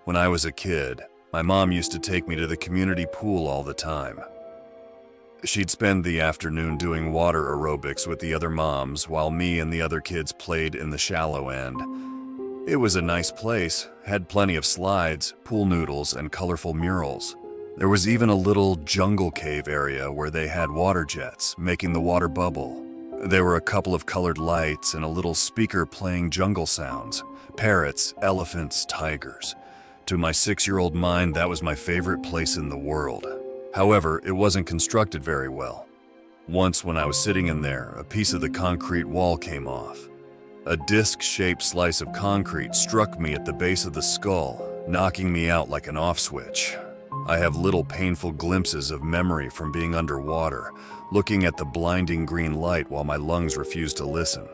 When I was a kid, my mom used to take me to the community pool all the time. She'd spend the afternoon doing water aerobics with the other moms while me and the other kids played in the shallow end. It was a nice place, had plenty of slides, pool noodles, and colorful murals. There was even a little jungle cave area where they had water jets, making the water bubble. There were a couple of colored lights and a little speaker playing jungle sounds, parrots, elephants, tigers. To my 6-year-old mind, that was my favorite place in the world. However, it wasn't constructed very well. Once when I was sitting in there, a piece of the concrete wall came off. A disc-shaped slice of concrete struck me at the base of the skull, knocking me out like an off switch. I have little painful glimpses of memory from being underwater, looking at the blinding green light while my lungs refused to listen.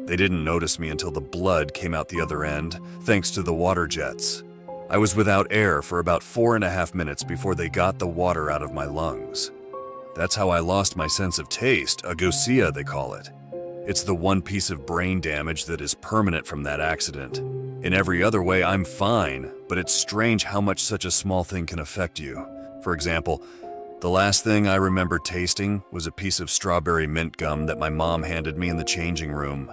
They didn't notice me until the blood came out the other end, thanks to the water jets. I was without air for about 4.5 minutes before they got the water out of my lungs. That's how I lost my sense of taste, agousia they call it. It's the one piece of brain damage that is permanent from that accident. In every other way, I'm fine, but it's strange how much such a small thing can affect you. For example, the last thing I remember tasting was a piece of strawberry mint gum that my mom handed me in the changing room.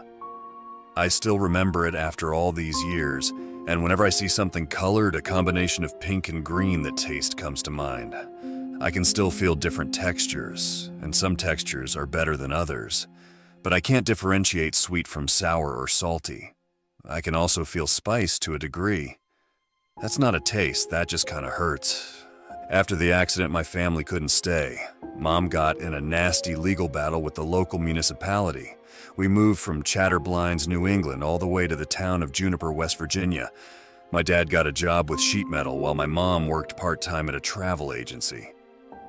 I still remember it after all these years, and whenever I see something colored, a combination of pink and green, the taste comes to mind. I can still feel different textures, and some textures are better than others, but I can't differentiate sweet from sour or salty. I can also feel spice to a degree. That's not a taste, that just kind of hurts. After the accident, my family couldn't stay. Mom got in a nasty legal battle with the local municipality. We moved from Chatterblinds, New England, all the way to the town of Juniper, West Virginia. My dad got a job with sheet metal while my mom worked part-time at a travel agency.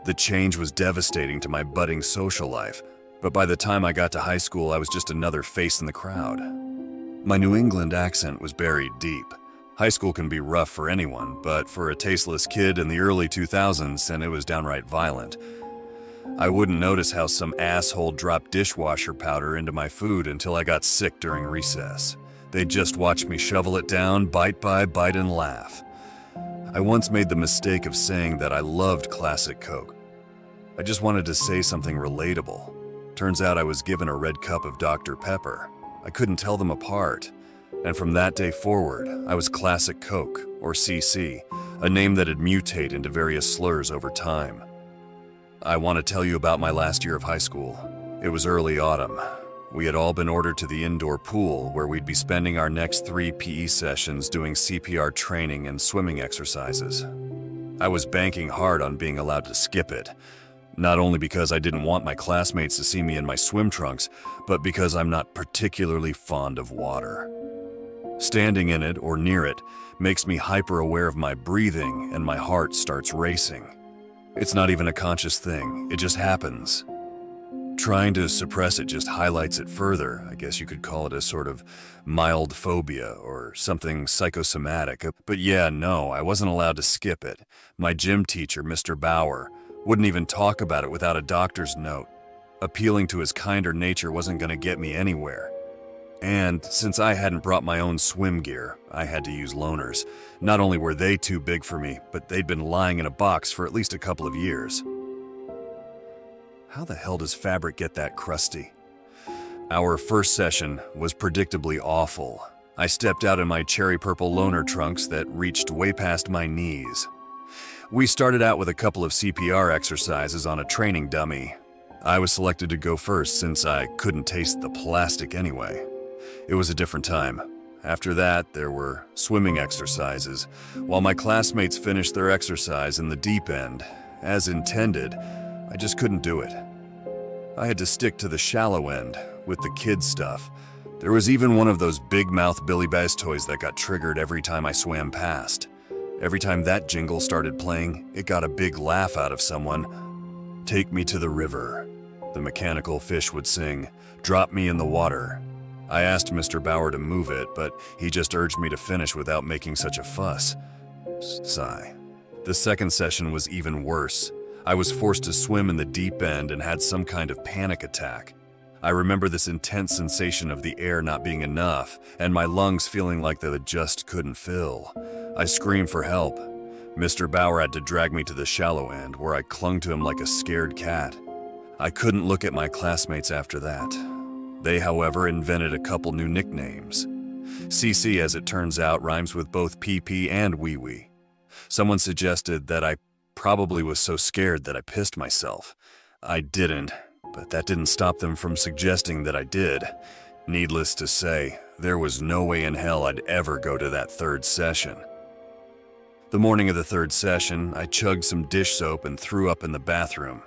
The change was devastating to my budding social life, but by the time I got to high school, I was just another face in the crowd. My New England accent was buried deep. High school can be rough for anyone, but for a tasteless kid in the early 2000s, then it was downright violent. I wouldn't notice how some asshole dropped dishwasher powder into my food until I got sick during recess. They'd just watch me shovel it down, bite by bite, and laugh. I once made the mistake of saying that I loved classic Coke. I just wanted to say something relatable. Turns out I was given a red cup of Dr. Pepper. I couldn't tell them apart. And from that day forward, I was Classic Coke, or CC, a name that had mutated into various slurs over time. I want to tell you about my last year of high school. It was early autumn. We had all been ordered to the indoor pool where we'd be spending our next 3 PE sessions doing CPR training and swimming exercises. I was banking hard on being allowed to skip it. Not only because I didn't want my classmates to see me in my swim trunks, but because I'm not particularly fond of water. Standing in it or near it makes me hyper-aware of my breathing and my heart starts racing. It's not even a conscious thing, it just happens. Trying to suppress it just highlights it further. I guess you could call it a sort of mild phobia or something psychosomatic. But yeah, no, I wasn't allowed to skip it. My gym teacher, Mr. Bauer, wouldn't even talk about it without a doctor's note. Appealing to his kinder nature wasn't going to get me anywhere. And since I hadn't brought my own swim gear, I had to use loaners. Not only were they too big for me, but they'd been lying in a box for at least a couple of years. How the hell does fabric get that crusty? Our first session was predictably awful. I stepped out in my cherry purple loaner trunks that reached way past my knees. We started out with a couple of CPR exercises on a training dummy. I was selected to go first since I couldn't taste the plastic anyway. It was a different time. After that, there were swimming exercises. While my classmates finished their exercise in the deep end, as intended, I just couldn't do it. I had to stick to the shallow end with the kids' stuff. There was even one of those big-mouth Billy Bass toys that got triggered every time I swam past. Every time that jingle started playing, it got a big laugh out of someone. "Take me to the river," the mechanical fish would sing. "Drop me in the water." I asked Mr. Bauer to move it, but he just urged me to finish without making such a fuss. Sigh. The second session was even worse. I was forced to swim in the deep end and had some kind of panic attack. I remember this intense sensation of the air not being enough and my lungs feeling like they just couldn't fill. I screamed for help. Mr. Bauer had to drag me to the shallow end, where I clung to him like a scared cat. I couldn't look at my classmates after that. They, however, invented a couple new nicknames. CC, as it turns out, rhymes with both PP and wee wee. Someone suggested that I probably was so scared that I pissed myself. I didn't, but that didn't stop them from suggesting that I did. Needless to say, there was no way in hell I'd ever go to that third session. The morning of the third session, I chugged some dish soap and threw up in the bathroom.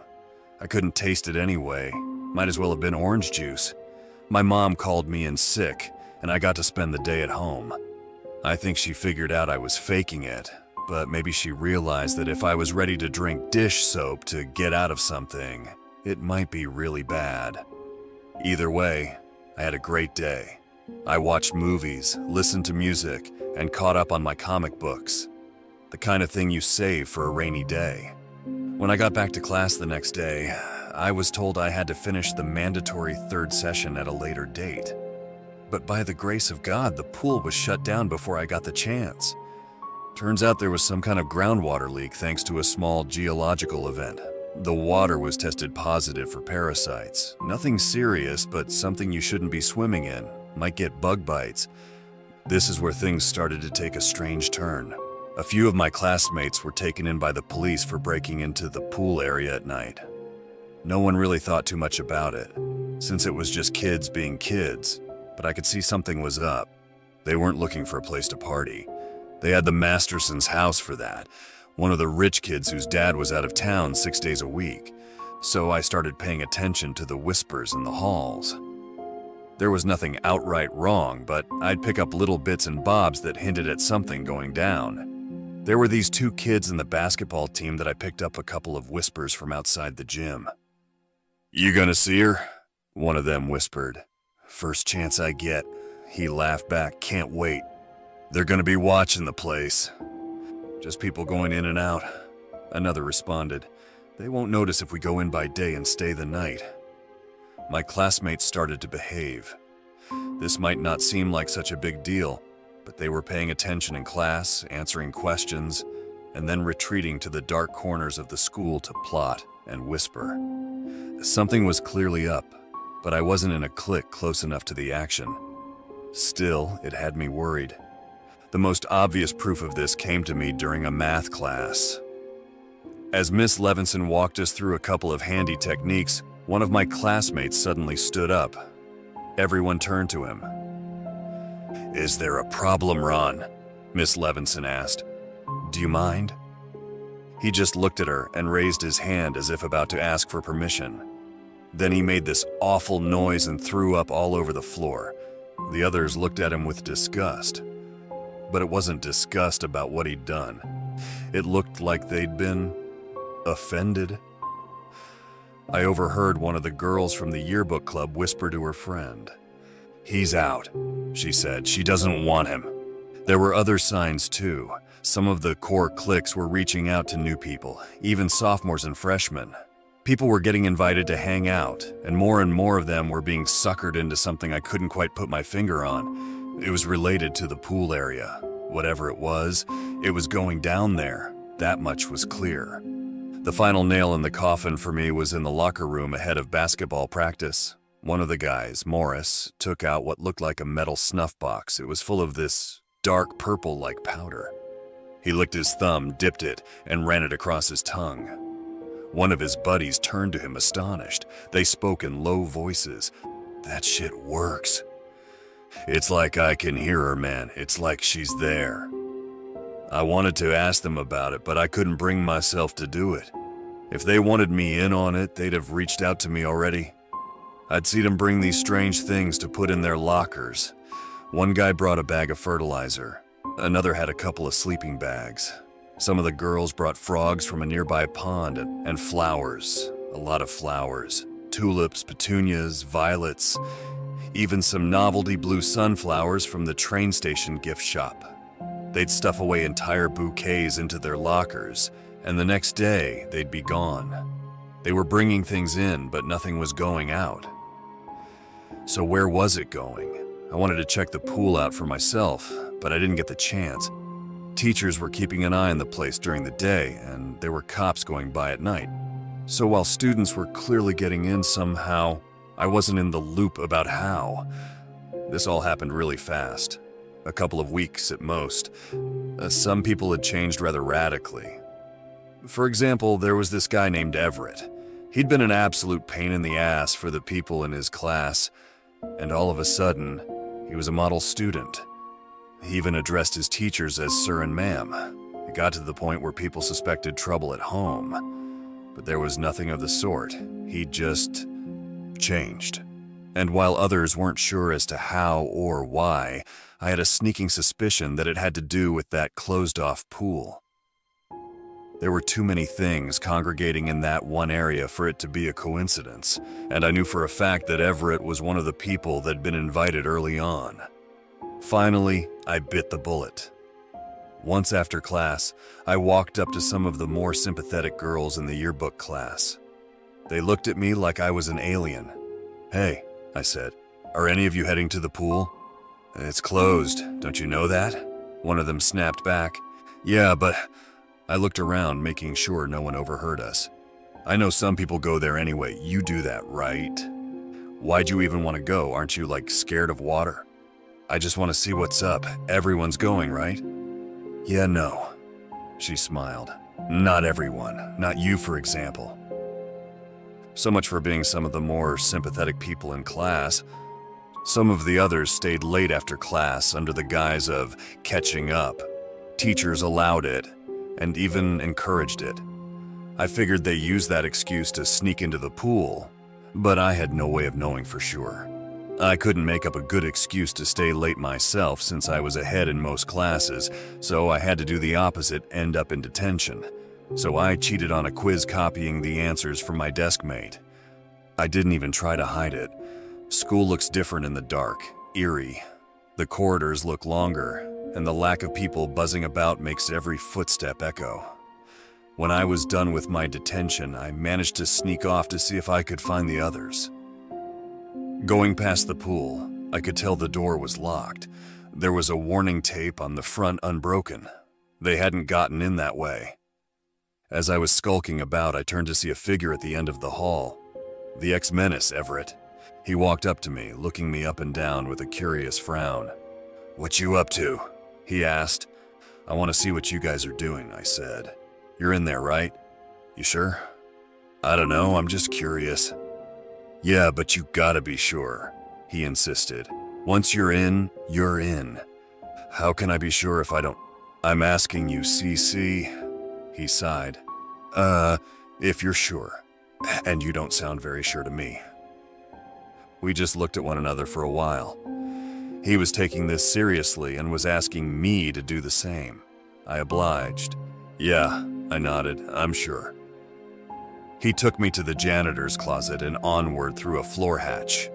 I couldn't taste it anyway. Might as well have been orange juice. My mom called me in sick, and I got to spend the day at home. I think she figured out I was faking it, but maybe she realized that if I was ready to drink dish soap to get out of something, it might be really bad. Either way, I had a great day. I watched movies, listened to music, and caught up on my comic books. The kind of thing you save for a rainy day. When I got back to class the next day, I was told I had to finish the mandatory third session at a later date. But by the grace of God, the pool was shut down before I got the chance. Turns out there was some kind of groundwater leak thanks to a small geological event. The water was tested positive for parasites. Nothing serious, but something you shouldn't be swimming in. Might get bug bites. This is where things started to take a strange turn. A few of my classmates were taken in by the police for breaking into the pool area at night. No one really thought too much about it, since it was just kids being kids, but I could see something was up. They weren't looking for a place to party. They had the Mastersons' house for that, one of the rich kids whose dad was out of town 6 days a week. So I started paying attention to the whispers in the halls. There was nothing outright wrong, but I'd pick up little bits and bobs that hinted at something going down. There were these two kids in the basketball team that I picked up a couple of whispers from outside the gym. "You gonna see her?" one of them whispered. "First chance I get." He laughed back, "Can't wait. They're gonna be watching the place." "Just people going in and out," another responded. "They won't notice if we go in by day and stay the night." My classmates started to behave. This might not seem like such a big deal, but they were paying attention in class, answering questions, and then retreating to the dark corners of the school to plot and whisper. Something was clearly up, but I wasn't in a clique close enough to the action. Still, it had me worried. The most obvious proof of this came to me during a math class. As Miss Levinson walked us through a couple of handy techniques, one of my classmates suddenly stood up. Everyone turned to him. "Is there a problem, Ron?" Miss Levinson asked. "Do you mind?" He just looked at her and raised his hand as if about to ask for permission. Then he made this awful noise and threw up all over the floor. The others looked at him with disgust. But it wasn't disgust about what he'd done. It looked like they'd been offended. I overheard one of the girls from the yearbook club whisper to her friend. "He's out," she said. "She doesn't want him." There were other signs too. Some of the core cliques were reaching out to new people, even sophomores and freshmen. People were getting invited to hang out, and more of them were being suckered into something I couldn't quite put my finger on. It was related to the pool area. Whatever it was going down there. That much was clear. The final nail in the coffin for me was in the locker room ahead of basketball practice. One of the guys, Morris, took out what looked like a metal snuff box. It was full of this dark purple-like powder. He licked his thumb, dipped it, and ran it across his tongue. One of his buddies turned to him astonished. They spoke in low voices. "That shit works. It's like I can hear her, man. It's like she's there." I wanted to ask them about it, but I couldn't bring myself to do it. If they wanted me in on it, they'd have reached out to me already. I'd see them bring these strange things to put in their lockers. One guy brought a bag of fertilizer. Another had a couple of sleeping bags. Some of the girls brought frogs from a nearby pond and flowers. A lot of flowers. Tulips, petunias, violets, even some novelty blue sunflowers from the train station gift shop. They'd stuff away entire bouquets into their lockers, and the next day they'd be gone. They were bringing things in, but nothing was going out. So where was it going? I wanted to check the pool out for myself, but I didn't get the chance. Teachers were keeping an eye on the place during the day, and there were cops going by at night. So while students were clearly getting in somehow, I wasn't in the loop about how. This all happened really fast. A couple of weeks at most. Some people had changed rather radically. For example, there was this guy named Everett. He'd been an absolute pain in the ass for the people in his class, and all of a sudden, he was a model student. He even addressed his teachers as sir and ma'am. It got to the point where people suspected trouble at home. But there was nothing of the sort. He just changed. And while others weren't sure as to how or why, I had a sneaking suspicion that it had to do with that closed-off pool. There were too many things congregating in that one area for it to be a coincidence, and I knew for a fact that Everett was one of the people that'd been invited early on. Finally, I bit the bullet. Once after class, I walked up to some of the more sympathetic girls in the yearbook class. They looked at me like I was an alien. "Hey," I said, "are any of you heading to the pool?" "It's closed, don't you know that?" One of them snapped back. "Yeah, but..." I looked around, making sure no one overheard us. "I know some people go there anyway. You do that, right? Why'd you even want to go? Aren't you, like, scared of water?" "I just want to see what's up. Everyone's going, right?" "Yeah, no." She smiled. "Not everyone. Not you, for example." So much for being some of the more sympathetic people in class. Some of the others stayed late after class under the guise of catching up. Teachers allowed it, and even encouraged it. I figured they used that excuse to sneak into the pool, but I had no way of knowing for sure. I couldn't make up a good excuse to stay late myself since I was ahead in most classes, so I had to do the opposite, end up in detention. So I cheated on a quiz copying the answers from my desk mate. I didn't even try to hide it. School looks different in the dark, eerie. The corridors look longer, and the lack of people buzzing about makes every footstep echo. When I was done with my detention, I managed to sneak off to see if I could find the others. Going past the pool, I could tell the door was locked. There was a warning tape on the front unbroken. They hadn't gotten in that way. As I was skulking about, I turned to see a figure at the end of the hall. The ex-menace, Everett. He walked up to me, looking me up and down with a curious frown. "What you up to?" he asked. "I want to see what you guys are doing," I said. "You're in there, right?" "You sure?" "I don't know, I'm just curious." "Yeah, but you gotta be sure," he insisted. "Once you're in, you're in. How can I be sure if I don't—" "I'm asking you, CC," he sighed. If you're sure. And you don't sound very sure to me." We just looked at one another for a while. He was taking this seriously and was asking me to do the same. I obliged. "Yeah," I nodded, "I'm sure." He took me to the janitor's closet and onward through a floor hatch.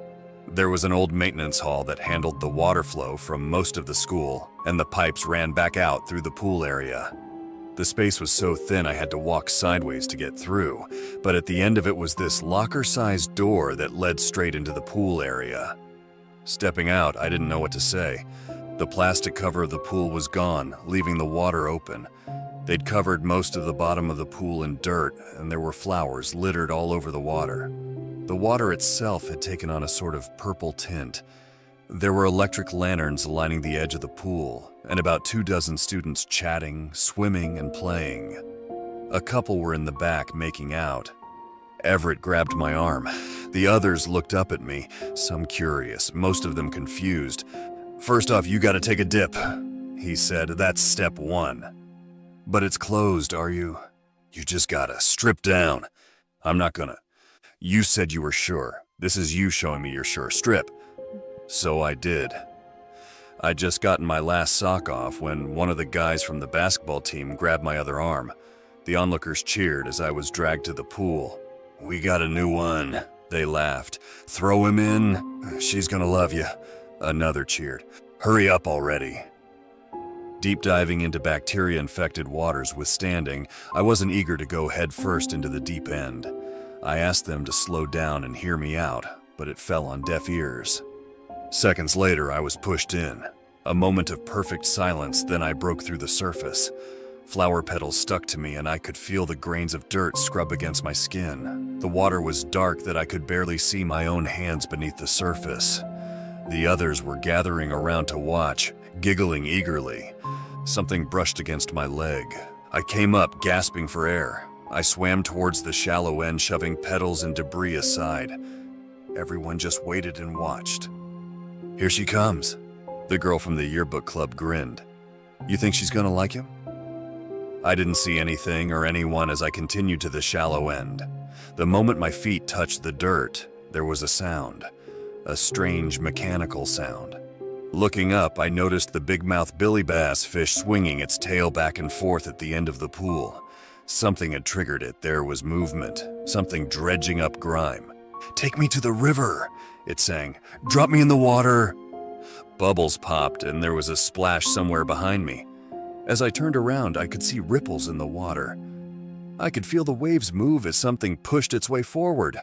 There was an old maintenance hall that handled the water flow from most of the school, and the pipes ran back out through the pool area. The space was so thin I had to walk sideways to get through, but at the end of it was this locker-sized door that led straight into the pool area. Stepping out, I didn't know what to say. The plastic cover of the pool was gone, leaving the water open. They'd covered most of the bottom of the pool in dirt, and there were flowers littered all over the water. The water itself had taken on a sort of purple tint. There were electric lanterns lining the edge of the pool, and about 24 students chatting, swimming, and playing. A couple were in the back making out. Everett grabbed my arm. The others looked up at me, some curious, most of them confused. "First off, you gotta take a dip," he said. "That's step one." "But it's closed, are you?" "You just gotta strip down." "I'm not gonna." "You said you were sure. This is you showing me you're sure. Strip." So I did. I'd just gotten my last sock off when one of the guys from the basketball team grabbed my other arm. The onlookers cheered as I was dragged to the pool. "We got a new one," they laughed. "Throw him in. She's gonna love you." Another cheered. "Hurry up already." Deep diving into bacteria-infected waters withstanding, I wasn't eager to go head first into the deep end. I asked them to slow down and hear me out, but it fell on deaf ears. Seconds later, I was pushed in. A moment of perfect silence, then I broke through the surface. Flower petals stuck to me and I could feel the grains of dirt scrub against my skin. The water was dark that I could barely see my own hands beneath the surface. The others were gathering around to watch, giggling eagerly. Something brushed against my leg. I came up, gasping for air. I swam towards the shallow end, shoving petals and debris aside. Everyone just waited and watched. "Here she comes." The girl from the yearbook club grinned. "You think she's gonna like him?" I didn't see anything or anyone as I continued to the shallow end. The moment my feet touched the dirt, there was a sound. A strange mechanical sound. Looking up, I noticed the big-mouthed billy bass fish swinging its tail back and forth at the end of the pool. Something had triggered it. There was movement, something dredging up grime. "Take me to the river," it sang. "Drop me in the water." Bubbles popped and there was a splash somewhere behind me. As I turned around, I could see ripples in the water. I could feel the waves move as something pushed its way forward.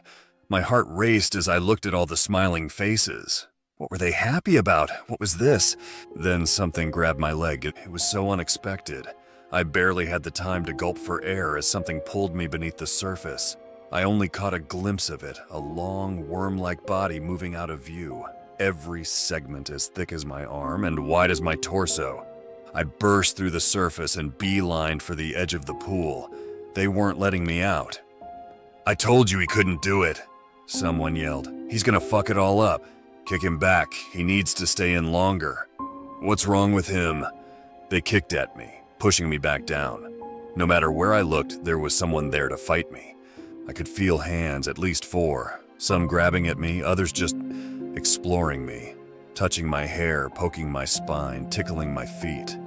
My heart raced as I looked at all the smiling faces. What were they happy about? What was this? Then something grabbed my leg. It was so unexpected. I barely had the time to gulp for air as something pulled me beneath the surface. I only caught a glimpse of it, a long, worm-like body moving out of view. Every segment as thick as my arm and wide as my torso. I burst through the surface and beelined for the edge of the pool. They weren't letting me out. "I told you he couldn't do it," someone yelled. "He's gonna fuck it all up. Kick him back. He needs to stay in longer." "What's wrong with him?" They kicked at me, pushing me back down. No matter where I looked, there was someone there to fight me. I could feel hands, at least 4, some grabbing at me, others just exploring me, touching my hair, poking my spine, tickling my feet.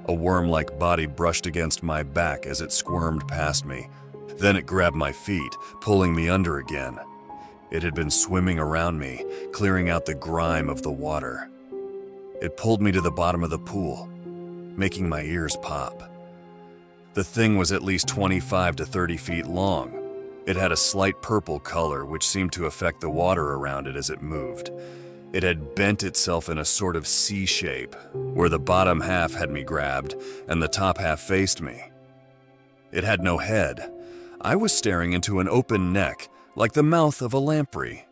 A worm-like body brushed against my back as it squirmed past me. Then it grabbed my feet, pulling me under again. It had been swimming around me, clearing out the grime of the water. It pulled me to the bottom of the pool, making my ears pop. The thing was at least 25 to 30 feet long. It had a slight purple color, which seemed to affect the water around it as it moved. It had bent itself in a sort of C shape, where the bottom half had me grabbed and the top half faced me. It had no head. I was staring into an open neck, like the mouth of a lamprey.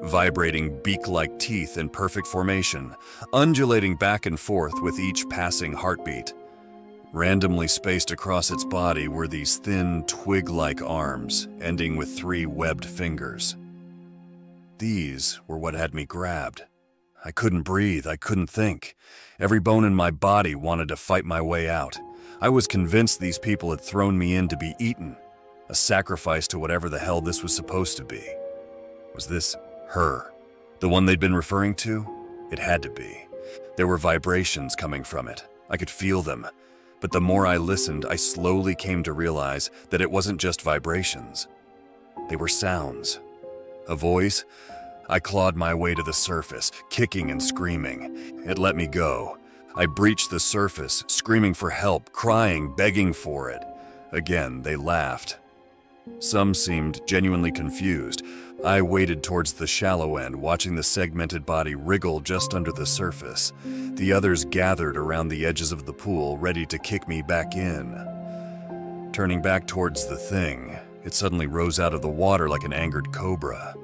Vibrating beak-like teeth in perfect formation, undulating back and forth with each passing heartbeat. Randomly spaced across its body were these thin, twig-like arms, ending with 3 webbed fingers. These were what had me grabbed. I couldn't breathe, I couldn't think. Every bone in my body wanted to fight my way out. I was convinced these people had thrown me in to be eaten, a sacrifice to whatever the hell this was supposed to be. Was this her? The one they'd been referring to? It had to be. There were vibrations coming from it. I could feel them. But the more I listened, I slowly came to realize that it wasn't just vibrations. They were sounds. A voice? I clawed my way to the surface, kicking and screaming. It let me go. I breached the surface, screaming for help, crying, begging for it. Again, they laughed. Some seemed genuinely confused. I waded towards the shallow end, watching the segmented body wriggle just under the surface. The others gathered around the edges of the pool, ready to kick me back in. Turning back towards the thing, it suddenly rose out of the water like an angered cobra.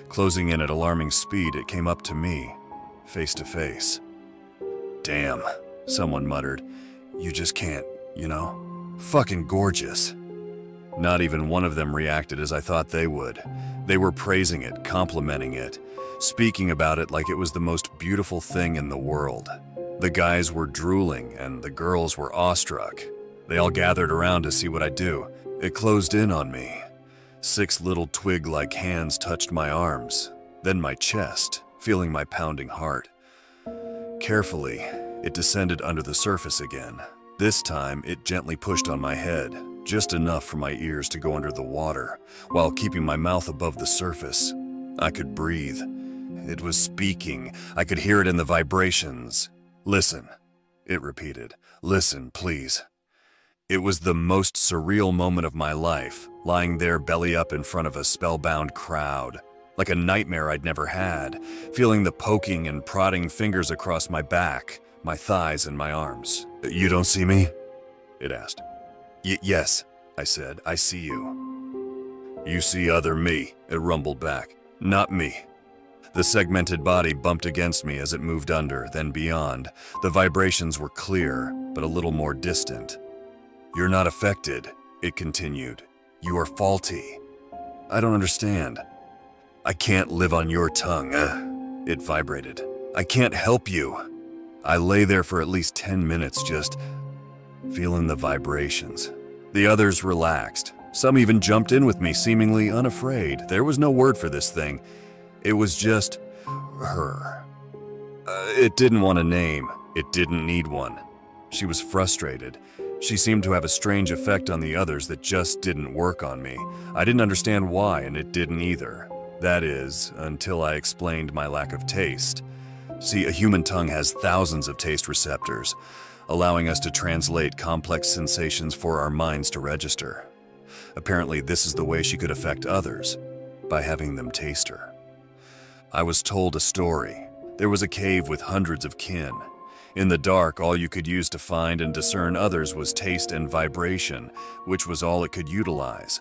Closing in at alarming speed, it came up to me, face to face. "Damn," someone muttered. "You just can't, you know? Fucking gorgeous." Not even one of them reacted as I thought they would. They were praising it, complimenting it, speaking about it like it was the most beautiful thing in the world. The guys were drooling and the girls were awestruck. They all gathered around to see what I'd do. It closed in on me. 6 little twig-like hands touched my arms, then my chest, feeling my pounding heart. Carefully, it descended under the surface again. This time, it gently pushed on my head, just enough for my ears to go under the water, while keeping my mouth above the surface. I could breathe. It was speaking. I could hear it in the vibrations. "Listen," it repeated. "Listen, please." It was the most surreal moment of my life, lying there belly up in front of a spellbound crowd, like a nightmare I'd never had, feeling the poking and prodding fingers across my back, my thighs and my arms. "You don't see me?" it asked. Yes, I said. "I see you." "You see other me," it rumbled back. "Not me." The segmented body bumped against me as it moved under, then beyond. The vibrations were clear, but a little more distant. "You're not affected," it continued. "You are faulty." "I don't understand." "I can't live on your tongue," it vibrated. "I can't help you." I lay there for at least 10 minutes just feeling the vibrations. The others relaxed. Some even jumped in with me, seemingly unafraid. There was no word for this thing. It was just her. It didn't want a name. It didn't need one. She was frustrated. She seemed to have a strange effect on the others that just didn't work on me. I didn't understand why, and it didn't either. That is, until I explained my lack of taste. See, a human tongue has thousands of taste receptors, allowing us to translate complex sensations for our minds to register. Apparently, this is the way she could affect others, by having them taste her. I was told a story. There was a cave with hundreds of kin. In the dark, all you could use to find and discern others was taste and vibration, which was all it could utilize.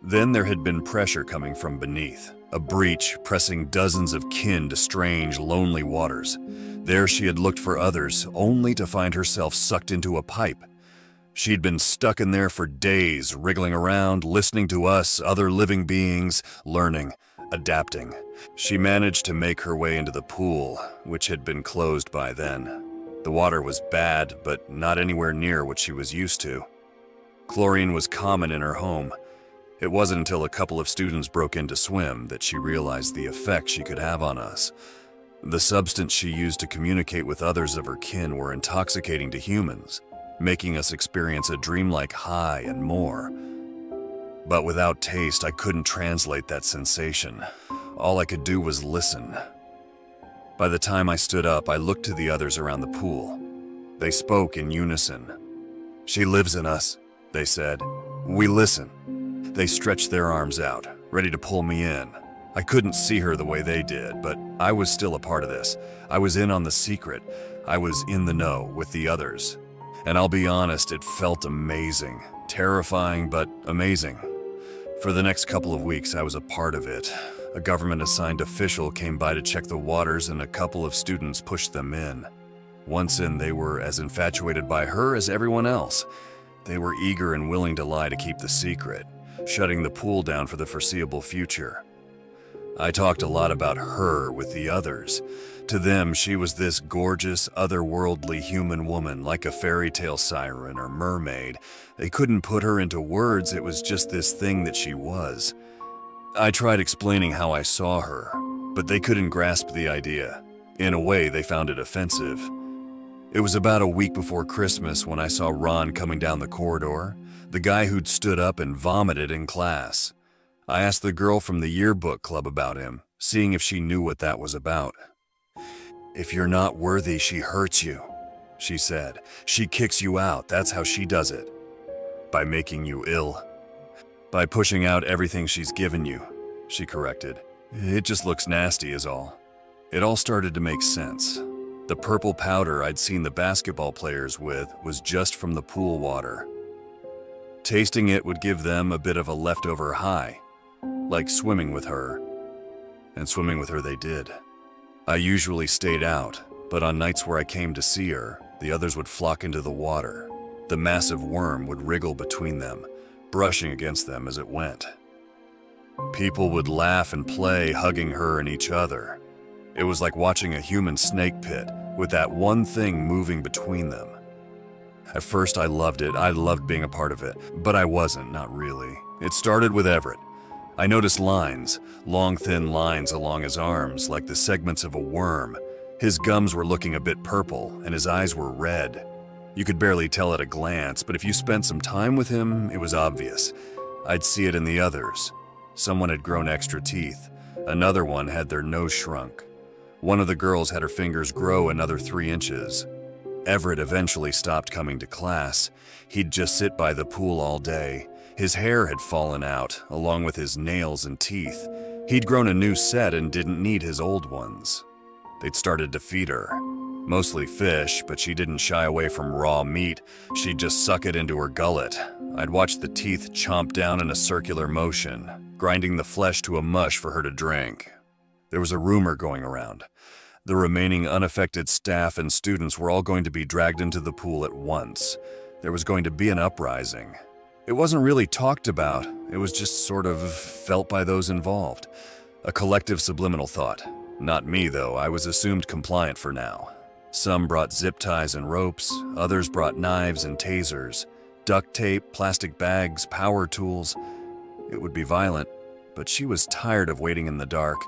Then there had been pressure coming from beneath, a breach pressing dozens of kin to strange, lonely waters. There she had looked for others, only to find herself sucked into a pipe. She'd been stuck in there for days, wriggling around, listening to us, other living beings, learning, adapting. She managed to make her way into the pool, which had been closed by then. The water was bad, but not anywhere near what she was used to. Chlorine was common in her home. It wasn't until a couple of students broke in to swim that she realized the effect she could have on us. The substance she used to communicate with others of her kin were intoxicating to humans, making us experience a dreamlike high and more. But without taste, I couldn't translate that sensation. All I could do was listen. By the time I stood up, I looked to the others around the pool. They spoke in unison. "She lives in us," they said. "We listen." They stretched their arms out, ready to pull me in. I couldn't see her the way they did, but I was still a part of this. I was in on the secret. I was in the know with the others. And I'll be honest, it felt amazing. Terrifying, but amazing. For the next couple of weeks, I was a part of it. A government-assigned official came by to check the waters, and a couple of students pushed them in. Once in, they were as infatuated by her as everyone else. They were eager and willing to lie to keep the secret, shutting the pool down for the foreseeable future. I talked a lot about her with the others. To them, she was this gorgeous, otherworldly human woman, like a fairy tale siren or mermaid. They couldn't put her into words, it was just this thing that she was. I tried explaining how I saw her, but they couldn't grasp the idea. In a way, they found it offensive. It was about a week before Christmas when I saw Ron coming down the corridor, the guy who'd stood up and vomited in class. I asked the girl from the yearbook club about him, seeing if she knew what that was about. "If you're not worthy, she hurts you," she said. "She kicks you out, that's how she does it. By making you ill. By pushing out everything she's given you," she corrected. "It just looks nasty is all." It all started to make sense. The purple powder I'd seen the basketball players with was just from the pool water. Tasting it would give them a bit of a leftover high, like swimming with her. And swimming with her they did. I usually stayed out, but on nights where I came to see her, the others would flock into the water. The massive worm would wriggle between them, brushing against them as it went. People would laugh and play, hugging her and each other. It was like watching a human snake pit, with that one thing moving between them. At first I loved it, I loved being a part of it, but I wasn't, not really. It started with Everett. I noticed lines, long thin lines along his arms, like the segments of a worm. His gums were looking a bit purple, and his eyes were red. You could barely tell at a glance, but if you spent some time with him, it was obvious. I'd see it in the others. Someone had grown extra teeth. Another one had their nose shrunk. One of the girls had her fingers grow another 3 inches. Everett eventually stopped coming to class. He'd just sit by the pool all day. His hair had fallen out, along with his nails and teeth. He'd grown a new set and didn't need his old ones. They'd started to feed her. Mostly fish, but she didn't shy away from raw meat. She'd just suck it into her gullet. I'd watch the teeth chomp down in a circular motion, grinding the flesh to a mush for her to drink. There was a rumor going around. The remaining unaffected staff and students were all going to be dragged into the pool at once. There was going to be an uprising. It wasn't really talked about. It was just sort of felt by those involved. A collective subliminal thought. Not me, though. I was assumed compliant for now. Some brought zip ties and ropes. Others brought knives and tasers. Duct tape, plastic bags, power tools. It would be violent, but she was tired of waiting in the dark.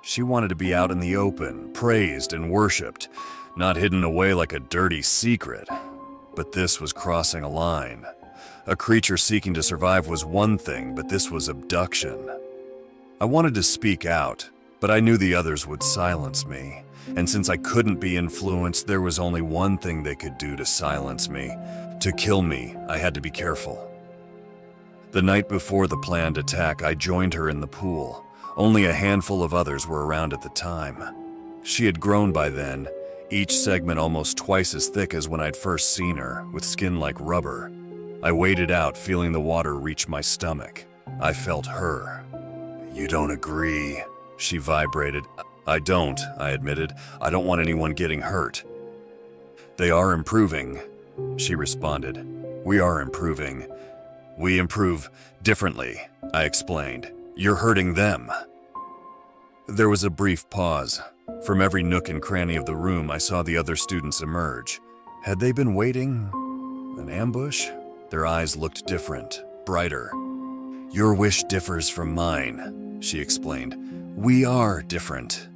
She wanted to be out in the open, praised and worshipped, not hidden away like a dirty secret. But this was crossing a line. A creature seeking to survive was one thing, but this was abduction. I wanted to speak out, but I knew the others would silence me. And since I couldn't be influenced, there was only one thing they could do to silence me. To kill me, I had to be careful. The night before the planned attack, I joined her in the pool. Only a handful of others were around at the time. She had grown by then, each segment almost twice as thick as when I'd first seen her, with skin like rubber. I waded out, feeling the water reach my stomach. I felt her. "You don't agree?" She vibrated. "I don't," I admitted. "I don't want anyone getting hurt." "They are improving," she responded. "We are improving. We improve differently," I explained. "You're hurting them." There was a brief pause. From every nook and cranny of the room, I saw the other students emerge. Had they been waiting? An ambush? Their eyes looked different, brighter. "Your wish differs from mine," she explained. "We are different."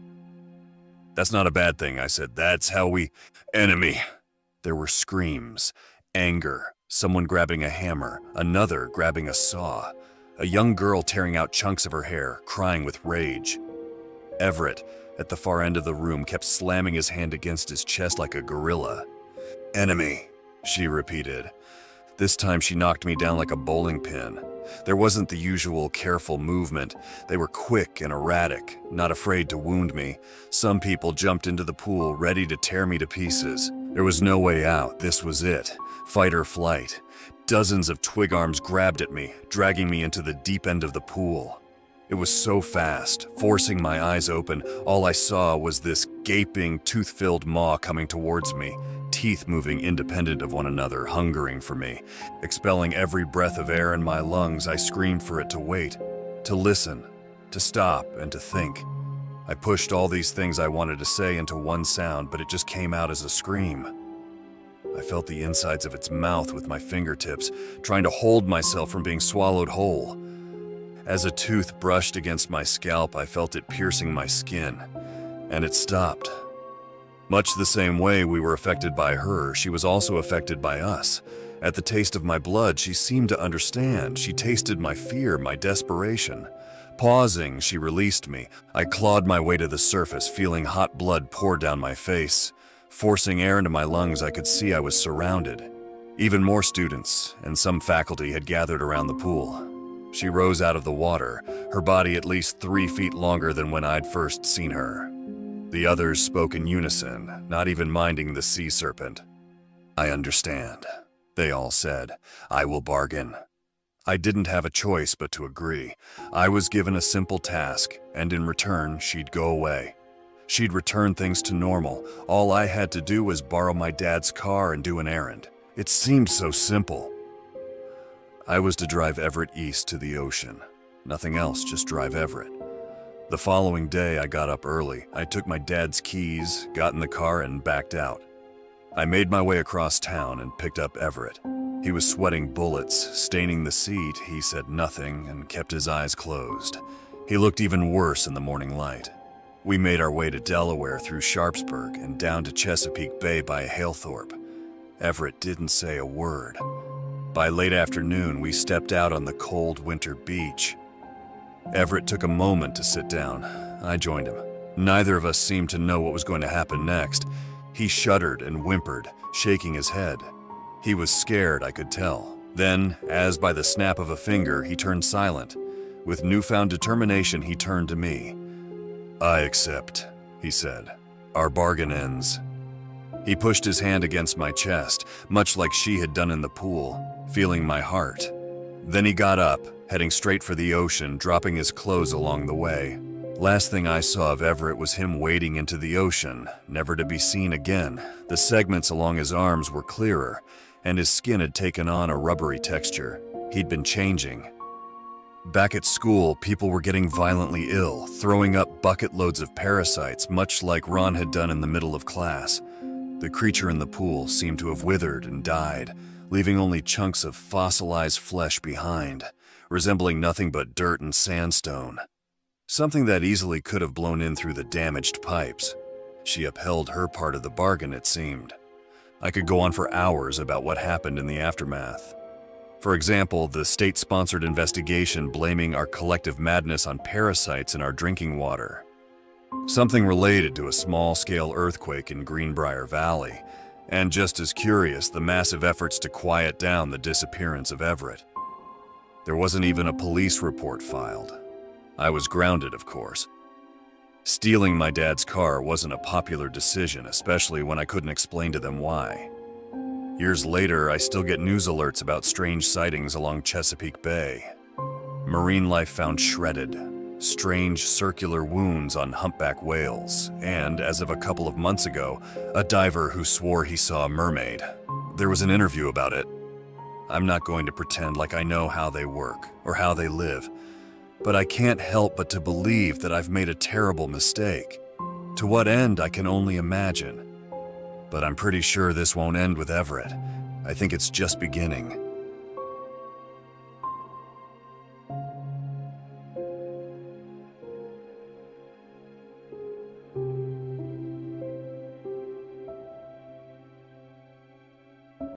"That's not a bad thing," I said. "That's how we... Enemy." There were screams, anger, someone grabbing a hammer, another grabbing a saw, a young girl tearing out chunks of her hair, crying with rage. Everett, at the far end of the room, kept slamming his hand against his chest like a gorilla. "Enemy," she repeated. This time she knocked me down like a bowling pin. There wasn't the usual careful movement. They were quick and erratic, not afraid to wound me. Some people jumped into the pool, ready to tear me to pieces. There was no way out. This was it. Fight or flight. Dozens of twig arms grabbed at me, dragging me into the deep end of the pool. It was so fast, forcing my eyes open. All I saw was this gaping, tooth-filled maw coming towards me, teeth moving independent of one another, hungering for me. Expelling every breath of air in my lungs, I screamed for it to wait, to listen, to stop, and to think. I pushed all these things I wanted to say into one sound, but it just came out as a scream. I felt the insides of its mouth with my fingertips, trying to hold myself from being swallowed whole. As a tooth brushed against my scalp, I felt it piercing my skin, and it stopped. Much the same way we were affected by her, she was also affected by us. At the taste of my blood, she seemed to understand. She tasted my fear, my desperation. Pausing, she released me. I clawed my way to the surface, feeling hot blood pour down my face. Forcing air into my lungs, I could see I was surrounded. Even more students and some faculty had gathered around the pool. She rose out of the water, her body at least 3 feet longer than when I'd first seen her. The others spoke in unison, not even minding the sea serpent. "I understand," they all said. "I will bargain." I didn't have a choice but to agree. I was given a simple task, and in return, she'd go away. She'd return things to normal. All I had to do was borrow my dad's car and do an errand. It seemed so simple. I was to drive Everett east to the ocean. Nothing else, just drive Everett. The following day, I got up early. I took my dad's keys, got in the car, and backed out. I made my way across town and picked up Everett. He was sweating bullets, staining the seat. He said nothing and kept his eyes closed. He looked even worse in the morning light. We made our way to Delaware through Sharpsburg and down to Chesapeake Bay by Halethorpe. Everett didn't say a word. By late afternoon, we stepped out on the cold winter beach. Everett took a moment to sit down. I joined him. Neither of us seemed to know what was going to happen next. He shuddered and whimpered, shaking his head. He was scared, I could tell. Then, as by the snap of a finger, he turned silent. With newfound determination, he turned to me. "I accept," he said. "Our bargain ends." He pushed his hand against my chest, much like she had done in the pool, feeling my heart. Then he got up, heading straight for the ocean, dropping his clothes along the way. Last thing I saw of Everett was him wading into the ocean, never to be seen again. The segments along his arms were clearer, and his skin had taken on a rubbery texture. He'd been changing. Back at school, people were getting violently ill, throwing up bucket loads of parasites, much like Ron had done in the middle of class. The creature in the pool seemed to have withered and died, leaving only chunks of fossilized flesh behind, resembling nothing but dirt and sandstone. Something that easily could have blown in through the damaged pipes. She upheld her part of the bargain, it seemed. I could go on for hours about what happened in the aftermath. For example, the state-sponsored investigation blaming our collective madness on parasites in our drinking water. Something related to a small-scale earthquake in Greenbrier Valley, and just as curious, the massive efforts to quiet down the disappearance of Everett. There wasn't even a police report filed. I was grounded, of course. Stealing my dad's car wasn't a popular decision, especially when I couldn't explain to them why. Years later, I still get news alerts about strange sightings along Chesapeake Bay. Marine life found shredded, strange circular wounds on humpback whales, and, as of a couple of months ago, a diver who swore he saw a mermaid. There was an interview about it. I'm not going to pretend like I know how they work or how they live, but I can't help but to believe that I've made a terrible mistake. To what end, I can only imagine. But I'm pretty sure this won't end with Everett. I think it's just beginning.